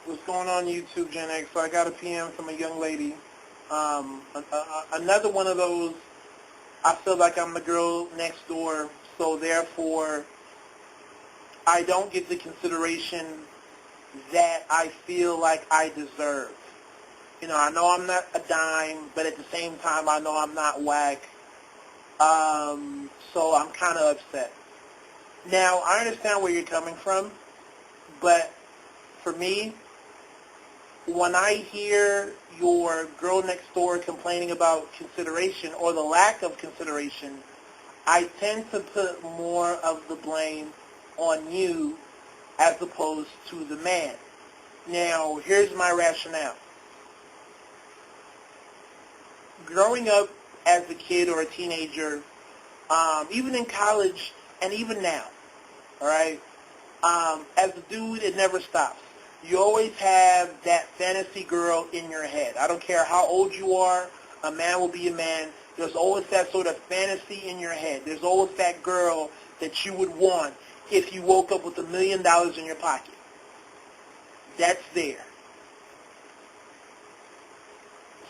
What's going on YouTube, Gen X? So I got a PM from a young lady. Another one of those, I feel like I'm the girl next door, so therefore I don't get the consideration that I feel like I deserve. You know, I know I'm not a dime, but at the same time I know I'm not whack. So I'm kind of upset. Now, I understand where you're coming from, but for me, when I hear your girl next door complaining about consideration or the lack of consideration, I tend to put more of the blame on you as opposed to the man. Now, here's my rationale. Growing up as a kid or a teenager, even in college and even now, all right, as a dude, it never stops. You always have that fantasy girl in your head. I don't care how old you are, a man will be a man. There's always that sort of fantasy in your head. There's always that girl that you would want if you woke up with $1 million in your pocket. That's there.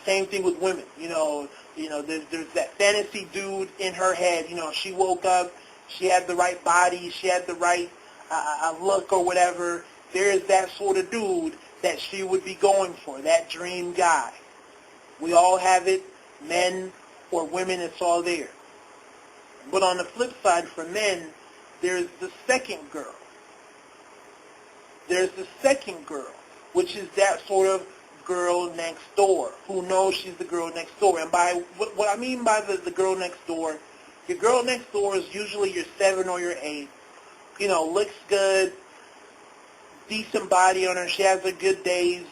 Same thing with women. There's that fantasy dude in her head. She woke up, she had the right body, she had the right look or whatever. There is that sort of dude that she would be going for, that dream guy. We all have it, men or women, it's all there. But on the flip side, for men, there's the second girl. There's the second girl, which is that sort of girl next door, who knows she's the girl next door. And by what I mean by the girl next door, your girl next door is usually your 7 or your 8. Looks good, decent body on her, she has her good days.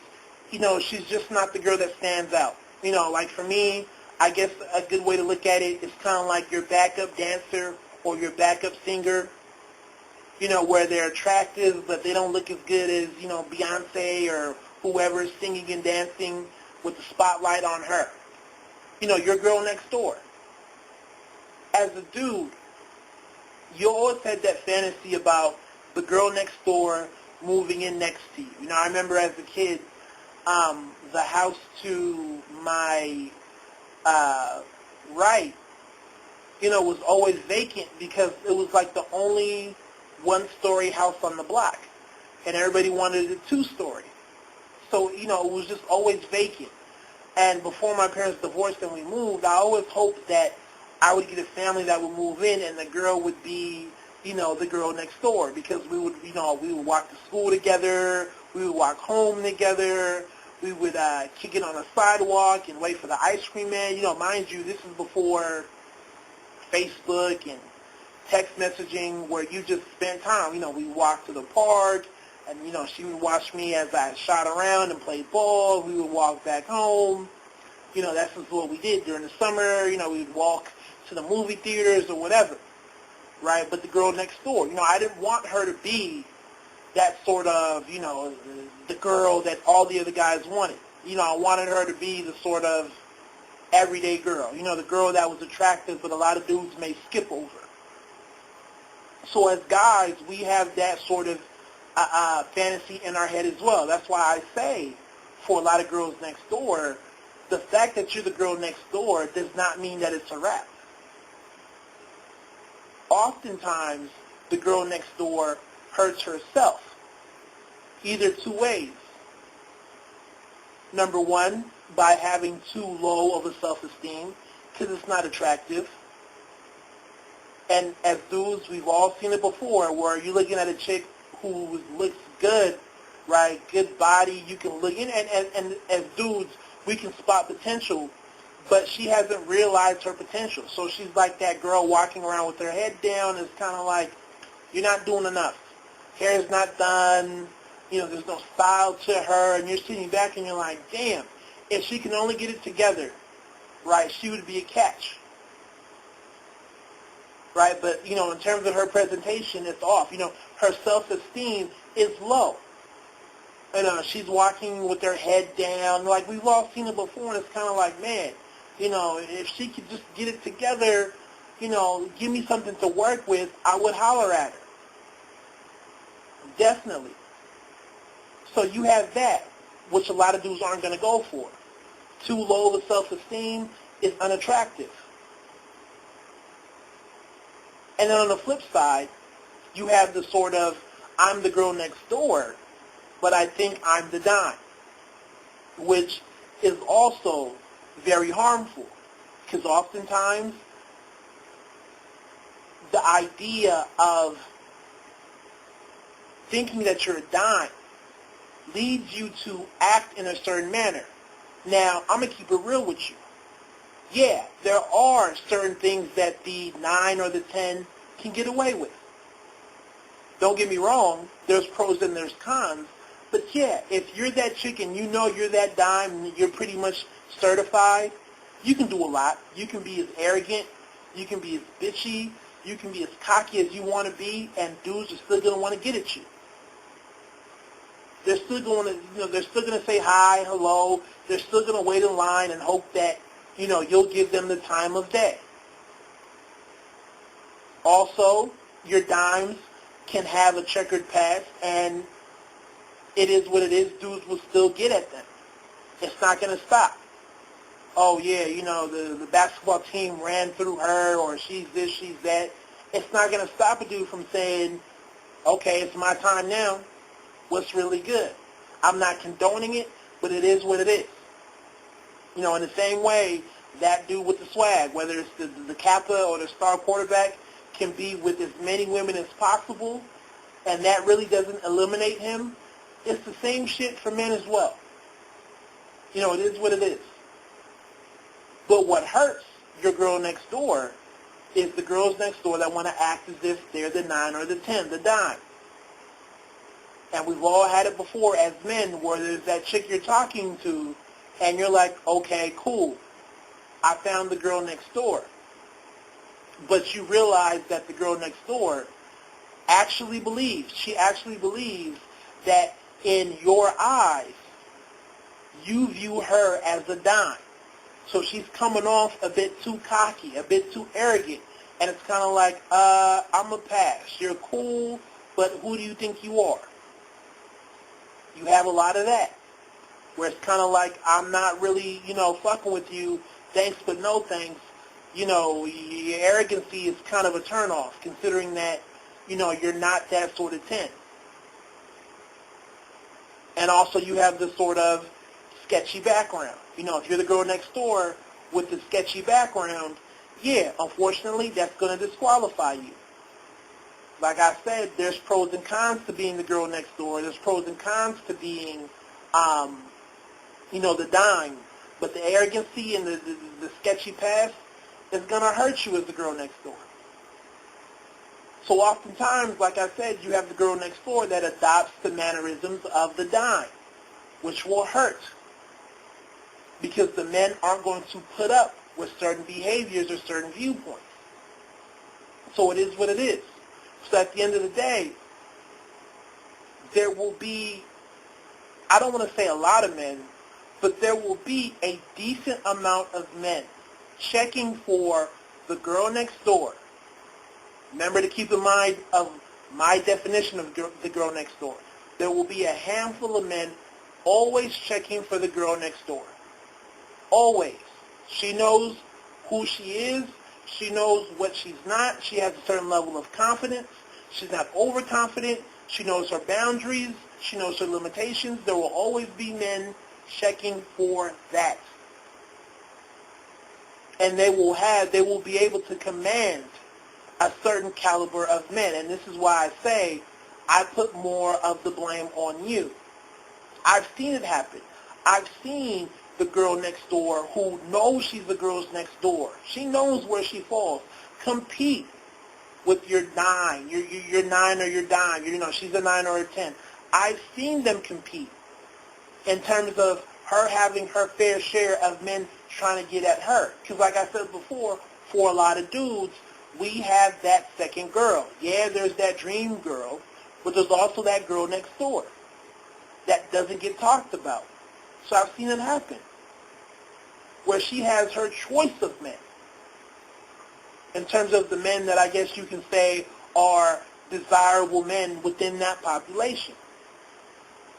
She's just not the girl that stands out. Like for me, I guess a good way to look at it is kind of like your backup dancer or your backup singer, where they're attractive, but they don't look as good as, Beyonce or whoever is singing and dancing with the spotlight on her. Your girl next door. As a dude, you always had that fantasy about the girl next door moving in next to you. I remember as a kid, the house to my right, was always vacant because it was like the only one-story house on the block, and everybody wanted a 2-story. So, it was just always vacant. And before my parents divorced and we moved, I always hoped that I would get a family that would move in and the girl would be, the girl next door, because we would walk to school together, we would walk home together, we would kick it on a sidewalk and wait for the ice cream man. Mind you, this is before Facebook and text messaging where you just spend time. We walked to the park, and, she would watch me as I shot around and played ball. We would walk back home. That's just what we did during the summer. We would walk to the movie theaters or whatever, right? But the girl next door, I didn't want her to be that sort of, the girl that all the other guys wanted. I wanted her to be the sort of everyday girl, the girl that was attractive but a lot of dudes may skip over. So as guys, we have that sort of fantasy in our head as well. That's why I say, for a lot of girls next door, the fact that you're the girl next door does not mean that it's a wrap. Oftentimes, the girl next door hurts herself, either 2 ways. Number one, by having too low of a self-esteem, because it's not attractive. And as dudes, we've all seen it before, where you're looking at a chick who looks good, right? Good body, you can look in, and as dudes, we can spot potential, but she hasn't realized her potential. So she's like that girl walking around with her head down. It's kind of like, you're not doing enough. Hair's not done. There's no style to her, and you're sitting back and you're like, damn, if she can only get it together, right, she would be a catch. Right, but, in terms of her presentation, it's off. Her self-esteem is low. She's walking with her head down. Like, we've all seen it before, and it's kind of like, man, if she could just get it together, give me something to work with, I would holler at her. Definitely. So you have that, which a lot of dudes aren't going to go for. Too low of self-esteem is unattractive. And then on the flip side, you have the sort of, I'm the girl next door, but I think I'm the dime, which is also very harmful, because oftentimes the idea of thinking that you're a dime leads you to act in a certain manner. Now, I'm going to keep it real with you. Yeah, there are certain things that the 9 or the 10 can get away with. Don't get me wrong, there's pros and there's cons, but yeah, if you're that chick and you know you're that dime and you're pretty much certified, you can do a lot. You can be as arrogant, you can be as bitchy, you can be as cocky as you want to be, and dudes are still going to want to get at you. They're still going to, they're still going to say hi, hello. They're still going to wait in line and hope that, you'll give them the time of day. Also, your dimes can have a checkered past, and it is what it is. Dudes will still get at them. It's not going to stop. Oh, yeah, the basketball team ran through her, or she's this, she's that. It's not going to stop a dude from saying, okay, it's my time now. What's really good? I'm not condoning it, but it is what it is. In the same way, that dude with the swag, whether it's the Kappa or the star quarterback, can be with as many women as possible, and that really doesn't eliminate him. It's the same shit for men as well. It is what it is. But what hurts your girl next door is the girls next door that want to act as if they're the 9 or the 10, the dime. And we've all had it before as men, where there's that chick you're talking to, and you're like, okay, cool, I found the girl next door. But you realize that the girl next door actually believes that in your eyes, you view her as a dime. So she's coming off a bit too cocky, a bit too arrogant, and it's kind of like, I'm a pass. You're cool, but who do you think you are? You have a lot of that, where it's kind of like, I'm not really, fucking with you, thanks but no thanks. Your arrogancy is kind of a turnoff, considering that, you're not that sort of 10. And also you have this sort of sketchy background. If you're the girl next door with the sketchy background, yeah, unfortunately, that's going to disqualify you. Like I said, there's pros and cons to being the girl next door. There's pros and cons to being, the dime. But the arrogancy and the sketchy past is going to hurt you as the girl next door. So oftentimes, like I said, you have the girl next door that adopts the mannerisms of the dime, which will hurt. Because the men aren't going to put up with certain behaviors or certain viewpoints. So it is what it is. So at the end of the day, there will be, I don't want to say a lot of men, but there will be a decent amount of men checking for the girl next door. Remember to keep in mind of my definition of the girl next door. There will be a handful of men always checking for the girl next door. Always. She knows who she is. She knows what she's not. She has a certain level of confidence. She's not overconfident. She knows her boundaries. She knows her limitations. There will always be men checking for that. And they will be able to command a certain caliber of men. And this is why I say I put more of the blame on you. I've seen it happen. I've seen the girl next door who knows she's the girl's next door. She knows where she falls. Compete with your 9, your 9 or your dime. She's a 9 or a 10. I've seen them compete in terms of her having her fair share of men trying to get at her. Because like I said before, for a lot of dudes, we have that second girl. Yeah, there's that dream girl, but there's also that girl next door that doesn't get talked about. So I've seen it happen, where she has her choice of men, in terms of the men that I guess you can say are desirable men within that population.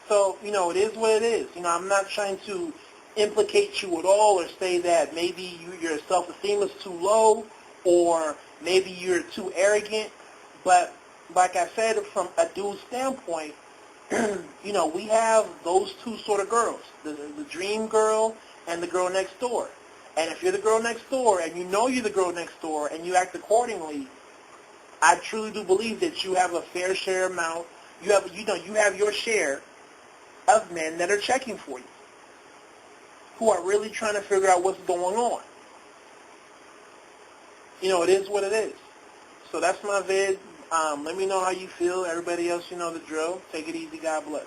So, it is what it is. I'm not trying to implicate you at all or say that maybe your self-esteem is too low or maybe you're too arrogant. But like I said, from a dude's standpoint, we have those two sort of girls, the dream girl and the girl next door. And if you're the girl next door and you know you're the girl next door and you act accordingly, I truly do believe that you have a fair share amount. You have your share of men that are checking for you, who are really trying to figure out what's going on. It is what it is. So that's my vid. Let me know how you feel. Everybody else, you know the drill. Take it easy. God bless.